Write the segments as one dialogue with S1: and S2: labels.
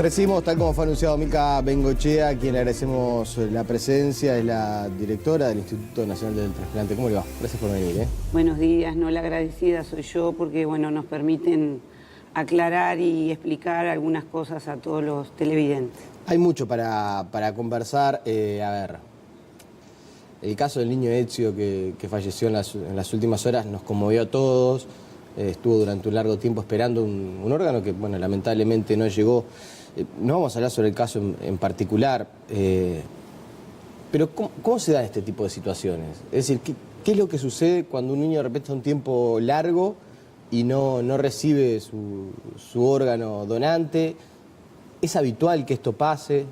S1: Recibimos, tal como fue anunciado, Mica Bengochea, a quien le agradecemos la presencia, es la directora del Instituto Nacional del Trasplante. ¿Cómo le va? Gracias por venir.
S2: Buenos días, no, la agradecida soy yo porque nos permiten aclarar y explicar algunas cosas a todos los televidentes.
S1: Hay mucho para conversar. A ver, el caso del niño Ezio que falleció en las últimas horas nos conmovió a todos. Estuvo durante un largo tiempo esperando un órgano que, bueno, lamentablemente no llegó. No vamos a hablar sobre el caso en particular, pero ¿cómo se dan este tipo de situaciones? Es decir, ¿qué es lo que sucede cuando un niño de repente está un tiempo largo y no recibe su órgano donante? ¿Es habitual que esto pase?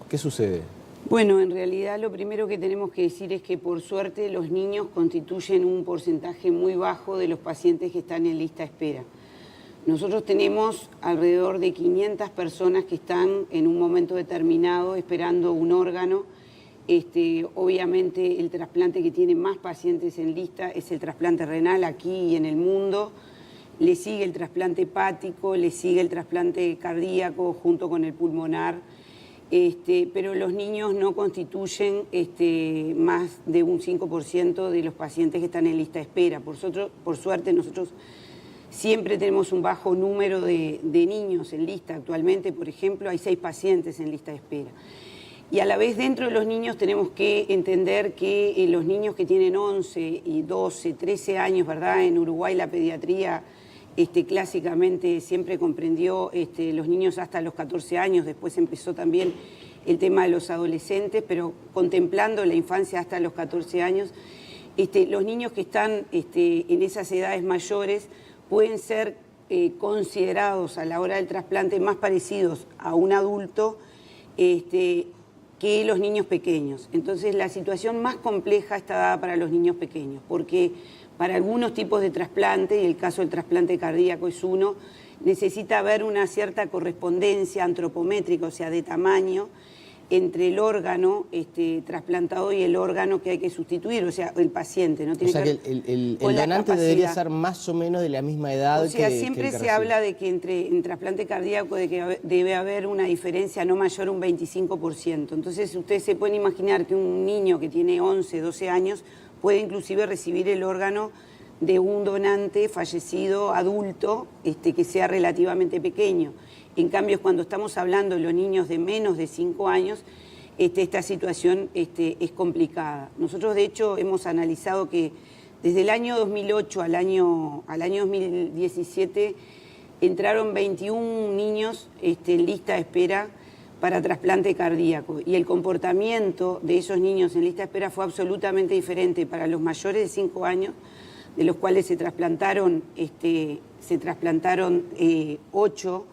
S1: ¿Qué sucede?
S2: Bueno, en realidad lo primero que tenemos que decir es que por suerte los niños constituyen un porcentaje muy bajo de los pacientes que están en lista de espera. Nosotros tenemos alrededor de 500 personas que están en un momento determinado esperando un órgano. Obviamente el trasplante que tiene más pacientes en lista es el trasplante renal aquí y en el mundo. Le sigue el trasplante hepático, le sigue el trasplante cardíaco junto con el pulmonar. Pero los niños no constituyen más de un 5% de los pacientes que están en lista de espera. Por suerte nosotros siempre tenemos un bajo número de niños en lista. Actualmente, por ejemplo, hay 6 pacientes en lista de espera. Y a la vez dentro de los niños tenemos que entender que los niños que tienen 11 y 12, 13 años, ¿verdad? En Uruguay la pediatría clásicamente siempre comprendió los niños hasta los 14 años, después empezó también el tema de los adolescentes, pero contemplando la infancia hasta los 14 años, los niños que están en esas edades mayores pueden ser considerados a la hora del trasplante más parecidos a un adulto que los niños pequeños. Entonces la situación más compleja está dada para los niños pequeños, porque para algunos tipos de trasplante, y el caso del trasplante cardíaco es uno, necesita haber una cierta correspondencia antropométrica, o sea, de tamaño, entre el órgano trasplantado y el órgano que hay que sustituir, o sea, el paciente. ¿No? Tiene
S1: o sea, que el donante debería ser más o menos de la misma edad.
S2: O sea,
S1: que
S2: siempre se habla de que en trasplante cardíaco de que debe haber una diferencia no mayor a un 25%. Entonces, ustedes se pueden imaginar que un niño que tiene 11, 12 años puede inclusive recibir el órgano de un donante fallecido adulto que sea relativamente pequeño. En cambio, cuando estamos hablando de los niños de menos de 5 años, esta situación es complicada. Nosotros, de hecho, hemos analizado que desde el año 2008 al año 2017 entraron 21 niños en lista de espera para trasplante cardíaco, y el comportamiento de esos niños en lista de espera fue absolutamente diferente para los mayores de 5 años, de los cuales se trasplantaron 8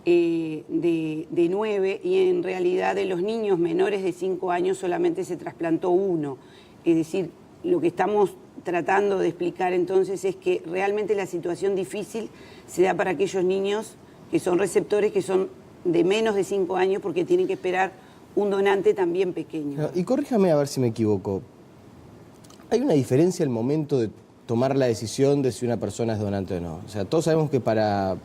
S2: de 9, y en realidad de los niños menores de 5 años solamente se trasplantó 1. Es decir, lo que estamos tratando de explicar entonces es que realmente la situación difícil se da para aquellos niños que son receptores, que son de menos de 5 años, porque tienen que esperar un donante también pequeño.
S1: Y corríjame a ver si me equivoco. ¿Hay una diferencia al momento de tomar la decisión de si una persona es donante o no? O sea, todos sabemos que para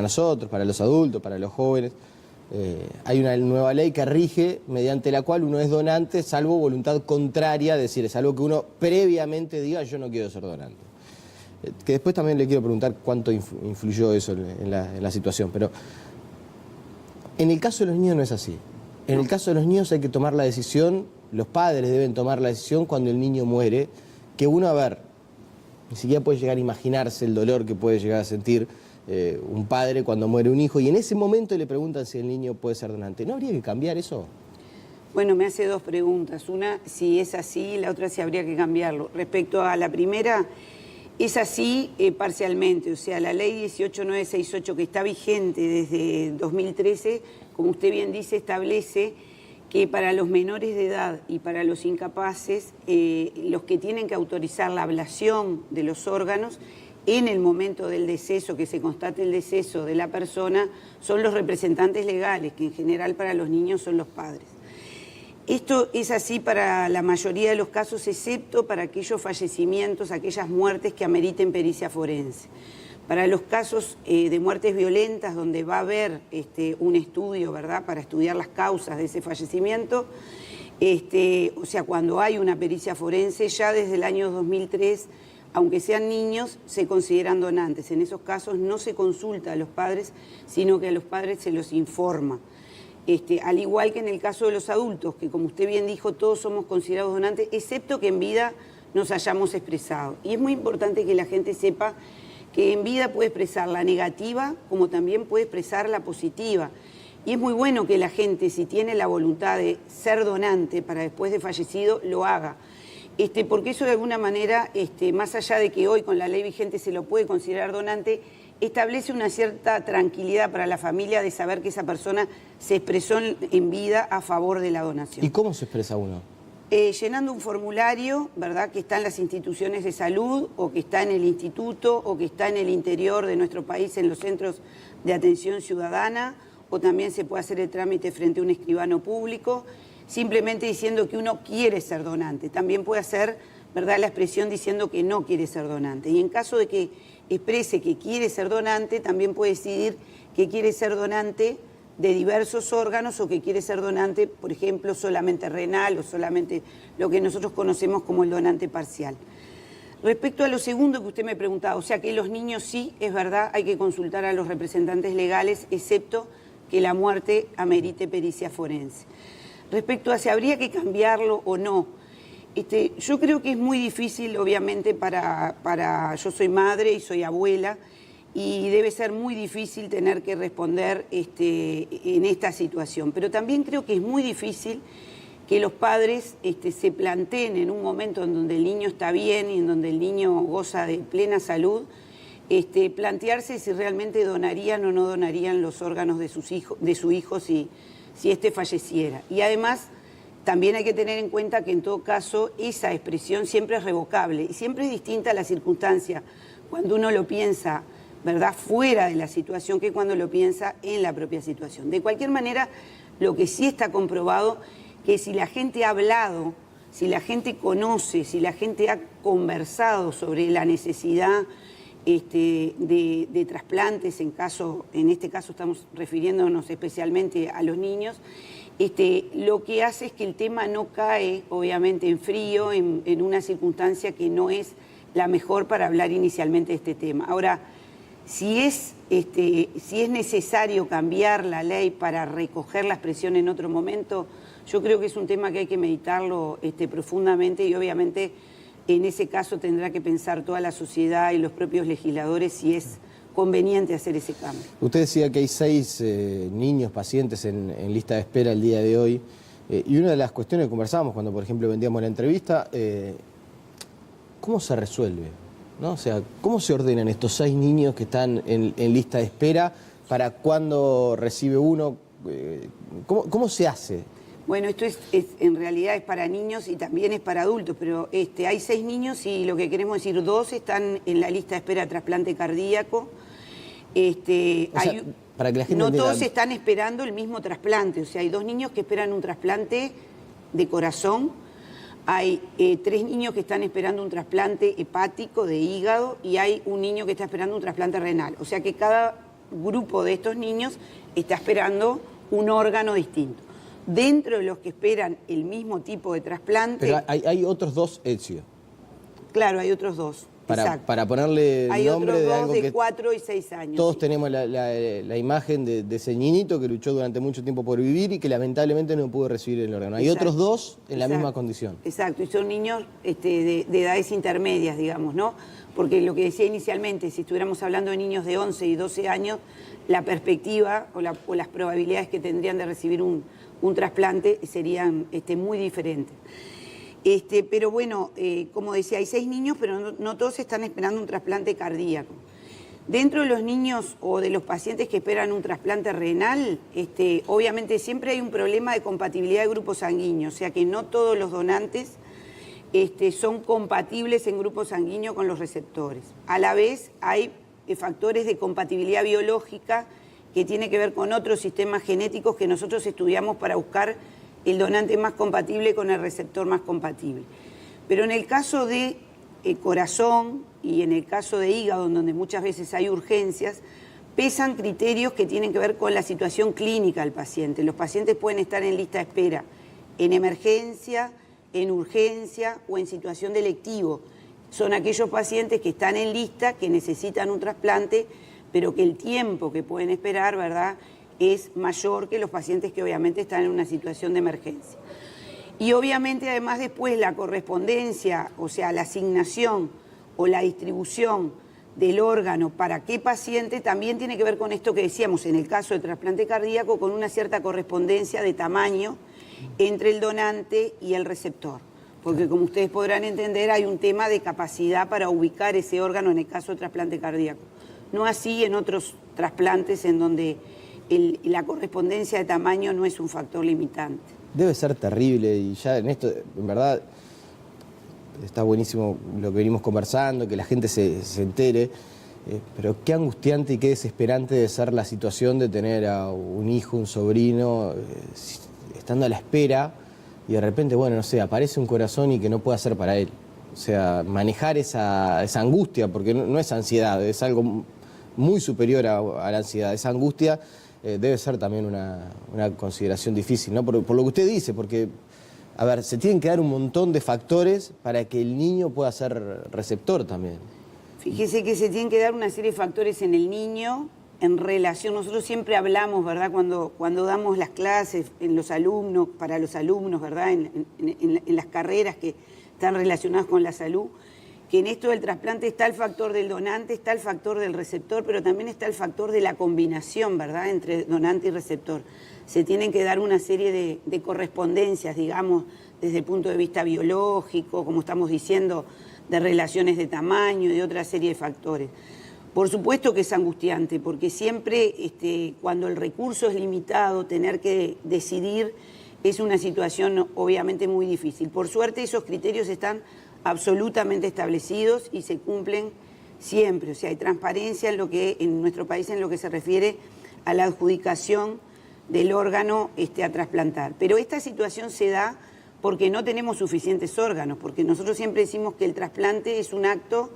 S1: nosotros, para los adultos, para los jóvenes, hay una nueva ley que rige, mediante la cual uno es donante, salvo voluntad contraria, es decir, es algo que uno previamente diga, yo no quiero ser donante. Que después también le quiero preguntar cuánto influyó eso en la situación, pero en el caso de los niños no es así. En el caso de los niños hay que tomar la decisión, los padres deben tomar la decisión cuando el niño muere, que uno, a ver, ni siquiera puede llegar a imaginarse el dolor que puede llegar a sentir un padre cuando muere un hijo, y en ese momento le preguntan si el niño puede ser donante. ¿No habría que cambiar eso?
S2: Bueno, me hace 2 preguntas. Una, si es así, la otra, si habría que cambiarlo. Respecto a la primera, es así parcialmente. O sea, la ley 18968, que está vigente desde 2013, como usted bien dice, establece que para los menores de edad y para los incapaces, los que tienen que autorizar la ablación de los órganos en el momento del deceso, que se constate el deceso de la persona, son los representantes legales, que en general para los niños son los padres. Esto es así para la mayoría de los casos, excepto para aquellos fallecimientos, aquellas muertes que ameriten pericia forense. Para los casos de muertes violentas, donde va a haber un estudio, ¿verdad?, para estudiar las causas de ese fallecimiento, o sea, cuando hay una pericia forense, ya desde el año 2003, aunque sean niños, se consideran donantes. En esos casos no se consulta a los padres, sino que a los padres se los informa. Al igual que en el caso de los adultos, que como usted bien dijo, todos somos considerados donantes, excepto que en vida nos hayamos expresado. Y es muy importante que la gente sepa que en vida puede expresar la negativa, como también puede expresar la positiva. Y es muy bueno que la gente, si tiene la voluntad de ser donante para después de fallecido, lo haga. Porque eso de alguna manera, más allá de que hoy con la ley vigente se lo puede considerar donante, establece una cierta tranquilidad para la familia de saber que esa persona se expresó en vida a favor de la donación.
S1: ¿Y cómo se expresa uno?
S2: Llenando un formulario, ¿verdad?, que está en las instituciones de salud, o que está en el instituto, o que está en el interior de nuestro país, en los centros de atención ciudadana, o también se puede hacer el trámite frente a un escribano público, simplemente diciendo que uno quiere ser donante. También puede hacer, ¿verdad?, la expresión diciendo que no quiere ser donante. Y en caso de que exprese que quiere ser donante, también puede decidir que quiere ser donante de diversos órganos, o que quiere ser donante, por ejemplo, solamente renal, o solamente lo que nosotros conocemos como el donante parcial. Respecto a lo segundo que usted me preguntaba, o sea que los niños sí, es verdad, hay que consultar a los representantes legales, excepto que la muerte amerite pericia forense. Respecto a si habría que cambiarlo o no, yo creo que es muy difícil, obviamente, yo soy madre y soy abuela, y debe ser muy difícil tener que responder en esta situación. Pero también creo que es muy difícil que los padres se planteen en un momento en donde el niño está bien y en donde el niño goza de plena salud, plantearse si realmente donarían o no donarían los órganos de su hijo si falleciera. Y además, también hay que tener en cuenta que en todo caso esa expresión siempre es revocable y siempre es distinta a la circunstancia cuando uno lo piensa, ¿verdad?, fuera de la situación, que cuando lo piensa en la propia situación. De cualquier manera, lo que sí está comprobado, que si la gente ha hablado, si la gente conoce, si la gente ha conversado sobre la necesidad de trasplantes, en este caso estamos refiriéndonos especialmente a los niños, lo que hace es que el tema no cae, obviamente, en frío, en una circunstancia que no es la mejor para hablar inicialmente de este tema. Ahora, si es necesario cambiar la ley para recoger la expresión en otro momento, yo creo que es un tema que hay que meditarlo profundamente, y obviamente en ese caso tendrá que pensar toda la sociedad y los propios legisladores si es conveniente hacer ese cambio.
S1: Usted decía que hay 6 niños pacientes en lista de espera el día de hoy, y una de las cuestiones que conversábamos cuando, por ejemplo, vendíamos la entrevista, ¿cómo se resuelve? ¿No? O sea, ¿cómo se ordenan estos 6 niños que están en lista de espera? ¿Para cuándo recibe uno? ¿Cómo se hace?
S2: Bueno, esto en realidad es para niños y también es para adultos, pero hay 6 niños y lo que queremos decir, 2 están en la lista de espera de trasplante cardíaco.
S1: Para que la gente
S2: no
S1: entienda,
S2: todos están esperando el mismo trasplante, o sea, hay 2 niños que esperan un trasplante de corazón, hay 3 niños que están esperando un trasplante hepático de hígado, y hay un niño que está esperando un trasplante renal. O sea que cada grupo de estos niños está esperando un órgano distinto. Dentro de los que esperan el mismo tipo de trasplante...
S1: Pero hay otros 2 ETSIO.
S2: Claro, hay otros 2.
S1: Para ponerle
S2: hay
S1: nombre
S2: otros
S1: de
S2: 2
S1: algo
S2: de
S1: que
S2: 4 y 6 años.
S1: Todos
S2: sí.
S1: tenemos la imagen de ese niñito que luchó durante mucho tiempo por vivir y que lamentablemente no pudo recibir el órgano. Hay otros 2 en la misma condición. Exacto,
S2: y son niños de edades intermedias, digamos, ¿no? Porque lo que decía inicialmente, si estuviéramos hablando de niños de 11 y 12 años, la perspectiva o las probabilidades que tendrían de recibir un trasplante serían muy diferentes. Pero bueno, como decía, hay 6 niños, pero no todos están esperando un trasplante cardíaco. Dentro de los niños o de los pacientes que esperan un trasplante renal, obviamente siempre hay un problema de compatibilidad de grupos sanguíneos, o sea que no todos los donantes son compatibles en grupo sanguíneo con los receptores. A la vez hay factores de compatibilidad biológica que tiene que ver con otros sistemas genéticos que nosotros estudiamos para buscar el donante más compatible con el receptor más compatible. Pero en el caso de corazón y en el caso de hígado, donde muchas veces hay urgencias, pesan criterios que tienen que ver con la situación clínica del paciente. Los pacientes pueden estar en lista de espera en emergencia, en urgencia o en situación de electivo. Son aquellos pacientes que están en lista, que necesitan un trasplante, pero que el tiempo que pueden esperar, ¿verdad?, es mayor que los pacientes que obviamente están en una situación de emergencia. Y obviamente además después la correspondencia, o sea, la asignación o la distribución del órgano para qué paciente también tiene que ver con esto que decíamos en el caso del trasplante cardíaco, con una cierta correspondencia de tamaño entre el donante y el receptor. Porque como ustedes podrán entender, hay un tema de capacidad para ubicar ese órgano en el caso del trasplante cardíaco. No así en otros trasplantes en donde la correspondencia de tamaño no es un factor limitante.
S1: Debe ser terrible y ya en esto, en verdad, está buenísimo lo que venimos conversando, que la gente se entere, pero qué angustiante y qué desesperante debe ser la situación de tener a un hijo, un sobrino, estando a la espera y de repente, bueno, no sé, aparece un corazón y que no pueda ser para él. O sea, manejar esa angustia, porque no es ansiedad, es algo muy superior a la ansiedad. Esa angustia debe ser también una consideración difícil, ¿no? Por lo que usted dice, porque, a ver, se tienen que dar un montón de factores para que el niño pueda ser receptor también.
S2: Fíjese que se tienen que dar una serie de factores en el niño en relación, nosotros siempre hablamos, ¿verdad?, cuando damos las clases en los alumnos, para los alumnos, ¿verdad?, en las carreras que están relacionadas con la salud, que en esto del trasplante está el factor del donante, está el factor del receptor, pero también está el factor de la combinación, ¿verdad?, entre donante y receptor. Se tienen que dar una serie de correspondencias, digamos, desde el punto de vista biológico, como estamos diciendo, de relaciones de tamaño y de otra serie de factores. Por supuesto que es angustiante, porque siempre cuando el recurso es limitado, tener que decidir es una situación obviamente muy difícil. Por suerte esos criterios están absolutamente establecidos y se cumplen siempre. O sea, hay transparencia en nuestro país en lo que se refiere a la adjudicación del órgano a trasplantar. Pero esta situación se da porque no tenemos suficientes órganos, porque nosotros siempre decimos que el trasplante es un acto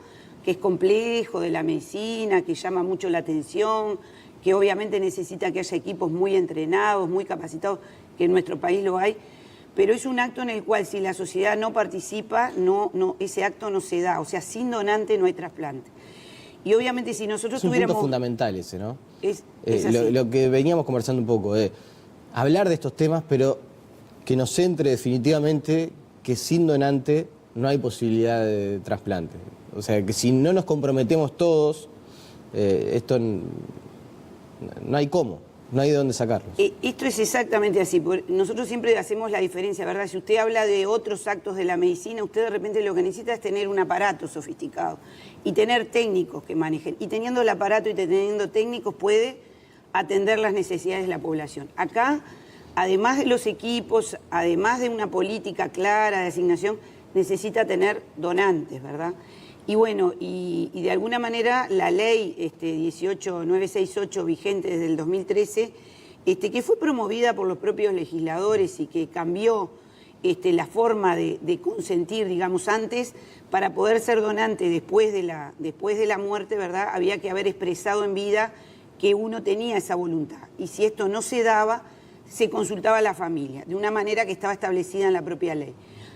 S2: que es complejo de la medicina, que llama mucho la atención, que obviamente necesita que haya equipos muy entrenados, muy capacitados, que en nuestro país lo hay, pero es un acto en el cual si la sociedad no participa, ese acto no se da, o sea, sin donante no hay trasplante. Y obviamente si nosotros tuviéramos...
S1: Es un punto fundamental ese, ¿no?
S2: Es así.
S1: Lo que veníamos conversando un poco, de hablar de estos temas, pero que nos centre definitivamente que sin donante no hay posibilidad de trasplante. O sea, que si no nos comprometemos todos, esto no hay cómo, no hay de dónde sacarlo.
S2: Esto es exactamente así. Nosotros siempre hacemos la diferencia, ¿verdad? Si usted habla de otros actos de la medicina, usted de repente lo que necesita es tener un aparato sofisticado y tener técnicos que manejen. Y teniendo el aparato y teniendo técnicos puede atender las necesidades de la población. Acá, además de los equipos, además de una política clara de asignación, necesita tener donantes, ¿verdad? Y bueno, y de alguna manera la ley 18968 vigente desde el 2013, que fue promovida por los propios legisladores y que cambió la forma de consentir, digamos, antes, para poder ser donante después de la muerte, ¿verdad?, había que haber expresado en vida que uno tenía esa voluntad. Y si esto no se daba, se consultaba a la familia, de una manera que estaba establecida en la propia ley.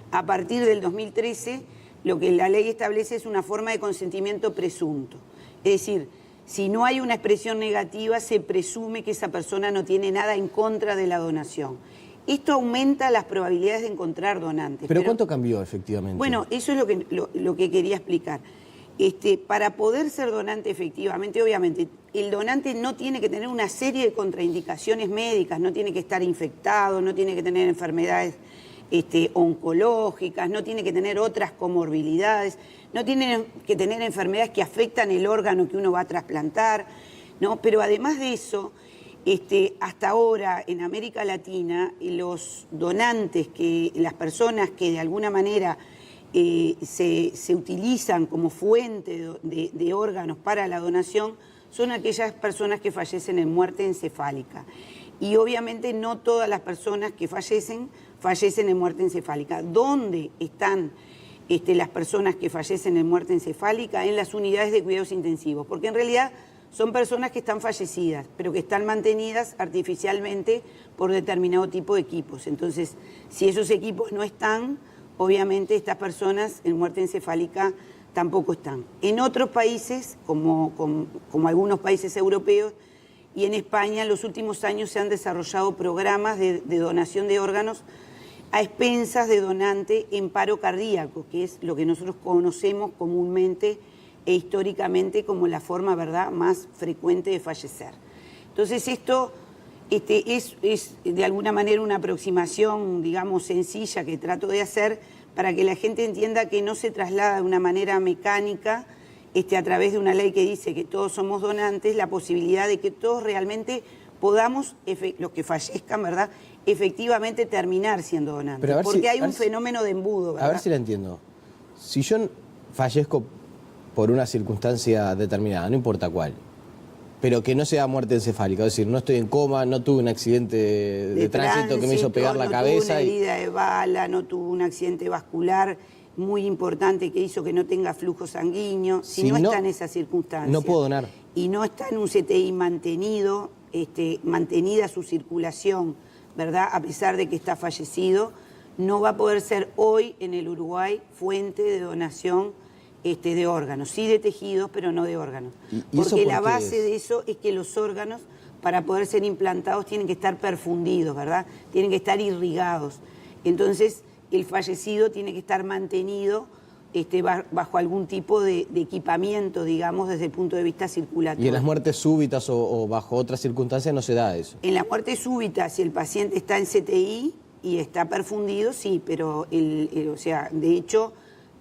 S2: A partir del 2013, lo que la ley establece es una forma de consentimiento presunto. Es decir, si no hay una expresión negativa, se presume que esa persona no tiene nada en contra de la donación. Esto aumenta las probabilidades de encontrar donantes.
S1: ¿Pero cuánto cambió efectivamente?
S2: Bueno, eso es lo que quería explicar. Para poder ser donante efectivamente, obviamente, el donante no tiene que tener una serie de contraindicaciones médicas, no tiene que estar infectado, no tiene que tener enfermedades oncológicas, no tiene que tener otras comorbilidades, no tiene que tener enfermedades que afectan el órgano que uno va a trasplantar, ¿no? Pero además de eso, hasta ahora en América Latina, los donantes, las personas que de alguna manera se utilizan como fuente de órganos para la donación, son aquellas personas que fallecen en muerte encefálica. Y obviamente no todas las personas que fallecen en muerte encefálica. ¿Dónde están las personas que fallecen en muerte encefálica en las unidades de cuidados intensivos, porque en realidad son personas que están fallecidas, pero que están mantenidas artificialmente por determinado tipo de equipos. Entonces, si esos equipos no están, obviamente estas personas en muerte encefálica tampoco están. En otros países, como algunos países europeos y en España, en los últimos años se han desarrollado programas de donación de órganos a expensas de donante en paro cardíaco, que es lo que nosotros conocemos comúnmente e históricamente como la forma, ¿verdad?, más frecuente de fallecer. Entonces esto es de alguna manera una aproximación, digamos, sencilla que trato de hacer para que la gente entienda que no se traslada de una manera mecánica a través de una ley que dice que todos somos donantes, la posibilidad de que todos realmente podamos, los que fallezcan, ¿verdad?, efectivamente terminar siendo donantes. Porque hay un fenómeno de embudo, ¿verdad?
S1: A ver si la entiendo. Si yo fallezco por una circunstancia determinada, no importa cuál, pero que no sea muerte encefálica, es decir, no estoy en coma, no tuve un accidente de tránsito que me hizo pegar la cabeza.
S2: No tuve una herida de bala, no tuve un accidente vascular muy importante que hizo que no tenga flujo sanguíneo. Si no está en esa circunstancia.
S1: No puedo donar.
S2: Y no está en un CTI mantenido, mantenida su circulación, ¿verdad?, a pesar de que está fallecido, no va a poder ser hoy en el Uruguay fuente de donación de órganos, sí de tejidos, pero no de órganos. Porque la base de eso es que los órganos, para poder ser implantados, tienen que estar perfundidos, ¿verdad? Tienen que estar irrigados. Entonces, el fallecido tiene que estar mantenido bajo algún tipo de equipamiento, digamos, desde el punto de vista circulatorio.
S1: ¿Y en las muertes súbitas o bajo otras circunstancias no se da eso?
S2: En la muerte súbita, si el paciente está en CTI y está perfundido, sí, pero, o sea, de hecho,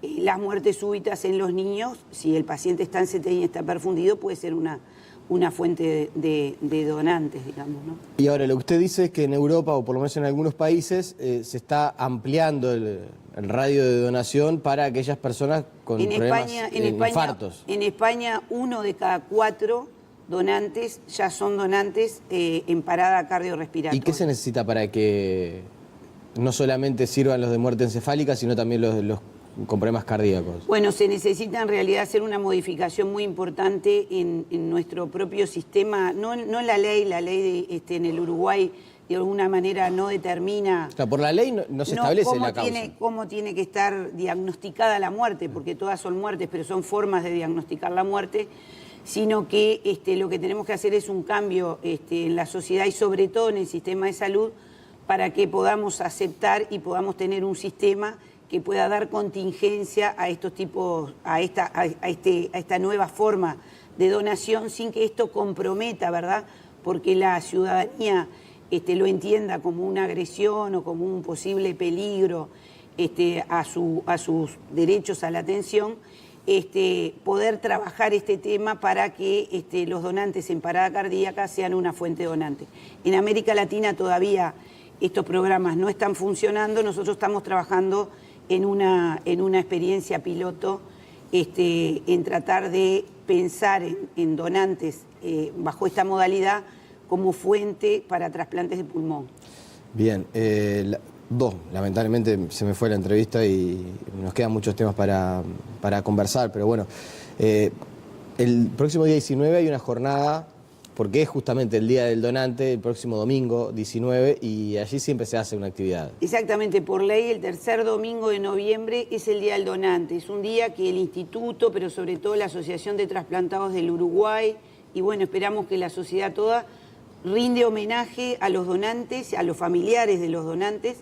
S2: las muertes súbitas en los niños, si el paciente está en CTI y está perfundido, puede ser una fuente de donantes, digamos, ¿no?
S1: Y ahora, lo que usted dice es que en Europa, o por lo menos en algunos países, se está ampliando el radio de donación para aquellas personas con infartos.
S2: En España, 1 de cada 4 donantes ya son donantes en parada cardiorrespiratoria.
S1: ¿Y qué se necesita para que no solamente sirvan los de muerte encefálica, sino también los con problemas cardíacos?
S2: Bueno, se necesita en realidad hacer una modificación muy importante en nuestro propio sistema, no la ley en el Uruguay de alguna manera no determina...
S1: O sea, por la ley no se establece la causa.
S2: Cómo tiene que estar diagnosticada la muerte, porque todas son muertes, pero son formas de diagnosticar la muerte, sino que lo que tenemos que hacer es un cambio en la sociedad y sobre todo en el sistema de salud para que podamos aceptar y podamos tener un sistema que pueda dar contingencia a estos tipos, a esta nueva forma de donación sin que esto comprometa, ¿verdad?, porque la ciudadanía lo entienda como una agresión o como un posible peligro a sus derechos a la atención, poder trabajar este tema para que los donantes en parada cardíaca sean una fuente donante. En América Latina todavía estos programas no están funcionando, nosotros estamos trabajando en una experiencia piloto en tratar de pensar en donantes bajo esta modalidad como fuente para trasplantes de pulmón.
S1: Bien, lamentablemente se me fue la entrevista y nos quedan muchos temas para conversar, pero bueno, el próximo día 19 hay una jornada, porque es justamente el Día del Donante, el próximo domingo 19, y allí siempre se hace una actividad.
S2: Exactamente, por ley el tercer domingo de noviembre es el Día del Donante. Es un día que el Instituto, pero sobre todo la Asociación de Trasplantados del Uruguay, y bueno, esperamos que la sociedad toda rinde homenaje a los donantes, a los familiares de los donantes,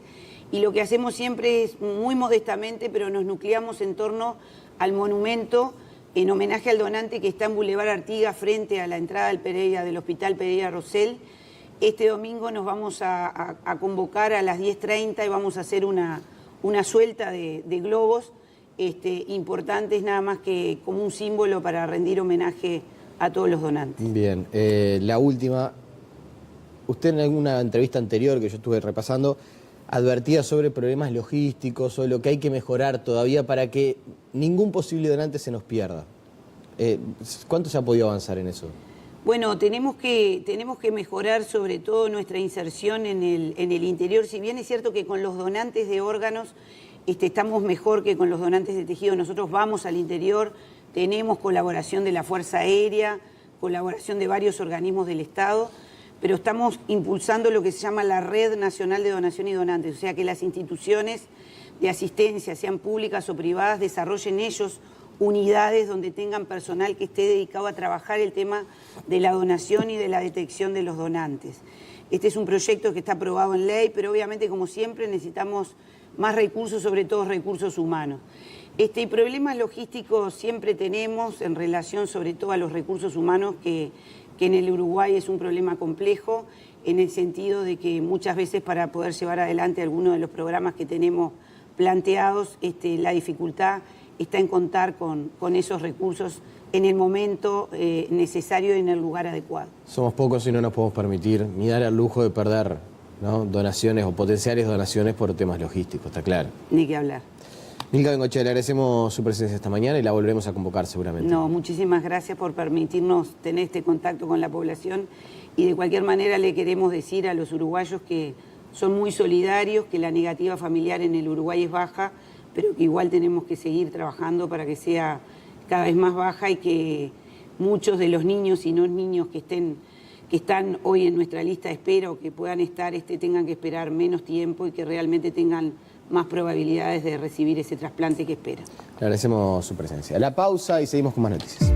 S2: y lo que hacemos siempre es muy modestamente, pero nos nucleamos en torno al monumento en homenaje al donante que está en Boulevard Artigas frente a la entrada del Hospital Pereira Rosell. Este domingo nos vamos a convocar a las 10:30 y vamos a hacer una suelta de globos importantes, nada más que como un símbolo para rendir homenaje a todos los donantes.
S1: Bien, la última. Usted en alguna entrevista anterior que yo estuve repasando advertía sobre problemas logísticos, sobre lo que hay que mejorar todavía para que ningún posible donante se nos pierda. ¿Cuánto se ha podido avanzar en eso?
S2: Bueno, tenemos que mejorar sobre todo nuestra inserción en el interior. Si bien es cierto que con los donantes de órganos estamos mejor que con los donantes de tejido. Nosotros vamos al interior, tenemos colaboración de la Fuerza Aérea, colaboración de varios organismos del Estado, pero estamos impulsando lo que se llama la Red Nacional de Donación y Donantes, o sea que las instituciones de asistencia, sean públicas o privadas, desarrollen ellos unidades donde tengan personal que esté dedicado a trabajar el tema de la donación y de la detección de los donantes. Este es un proyecto que está aprobado en ley, pero obviamente, como siempre, necesitamos más recursos, sobre todo recursos humanos. Y problemas logísticos siempre tenemos en relación sobre todo a los recursos humanos, que en el Uruguay es un problema complejo, en el sentido de que muchas veces para poder llevar adelante algunos de los programas que tenemos planteados, la dificultad está en contar con esos recursos en el momento necesario y en el lugar adecuado.
S1: Somos pocos y no nos podemos permitir ni dar el lujo de perder, ¿no?, donaciones o potenciales donaciones por temas logísticos, está claro.
S2: Ni que hablar.
S1: Milka Bengoechea, le agradecemos su presencia esta mañana y la volveremos a convocar seguramente.
S2: No, muchísimas gracias por permitirnos tener este contacto con la población, y de cualquier manera le queremos decir a los uruguayos que son muy solidarios, que la negativa familiar en el Uruguay es baja, pero que igual tenemos que seguir trabajando para que sea cada vez más baja, y que muchos de los niños y no niños que están hoy en nuestra lista de espera o que puedan estar, tengan que esperar menos tiempo y que realmente tengan más probabilidades de recibir ese trasplante que esperan.
S1: Le agradecemos su presencia. La pausa y seguimos con más noticias.